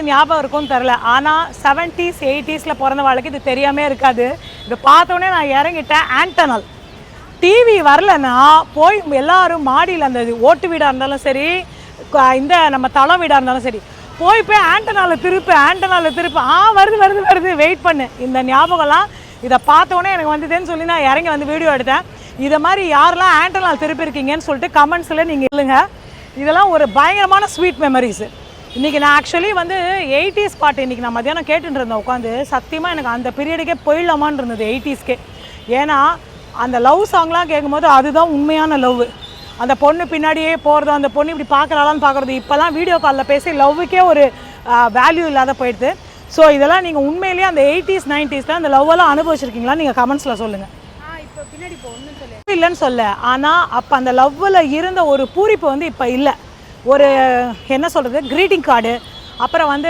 ஞாபகம் இருக்கும்னு தெரில. ஆனால் 70s 80s பிறந்த வாழ்க்கை இது தெரியாமே இருக்காது. இது பார்த்தோன்னே நான் இறங்கிட்டேன். ஆண்டனல் டிவி வரலன்னா போய் எல்லோரும் மாடியில் அந்த ஓட்டு வீடாக இருந்தாலும் சரி, இந்த நம்ம தளம் வீடாக இருந்தாலும் சரி, போய் ஆண்டனாவில் திருப்பு வருது வருது வருது வெயிட் பண்ணு. இந்த ஞாபகம்லாம் இதை பார்த்தோன்னே எனக்கு வந்ததுன்னு சொல்லி நான் இறங்கி வந்து வீடியோ எடுத்தேன். இதை மாதிரி யாரெல்லாம் ஆண்டனால் திருப்பியிருக்கீங்கன்னு சொல்லிட்டு கமெண்ட்ஸில் நீங்கள் இல்லைங்க. இதெல்லாம் ஒரு பயங்கரமான ஸ்வீட் மெமரிஸு. இன்றைக்கி நான் ஆக்சுவலி வந்து 80s பாட்டு இன்றைக்கி நான் மத்தியானம் கேட்டுட்டு இருந்தேன் உட்காந்து. சத்தியமாக எனக்கு அந்த பீரியடுக்கே போயிடலாமான்னு இருந்தது 80ஸ்க்கே. ஏன்னா அந்த லவ் சாங்லாம் கேட்கும்போது அதுதான் உண்மையான லவ். அந்த பொண்ணு பின்னாடியே போகிறதோ, அந்த பொண்ணு இப்படி பார்க்குறாளான்னு பார்க்குறது. இப்போல்லாம் வீடியோ காலில் பேசி லவ்வுக்கே ஒரு வேல்யூ இல்லாத போயிடுது. ஸோ இதெல்லாம் நீங்கள் உண்மையிலேயே அந்த 80s 90ஸ்லாம் அந்த லவ்வெல்லாம் அனுபவிச்சிருக்கீங்களா? நீங்கள் கமெண்ட்ஸில் சொல்லுங்கள். இப்போ பின்னாடி இல்லைன்னு சொல்ல, ஆனால் அப்போ அந்த லவ்வில் இருந்த ஒரு பூரிப்பு வந்து இப்போ இல்லை. ஒரு என்ன சொல்கிறது, க்ரீட்டிங் கார்டு, அப்புறம் வந்து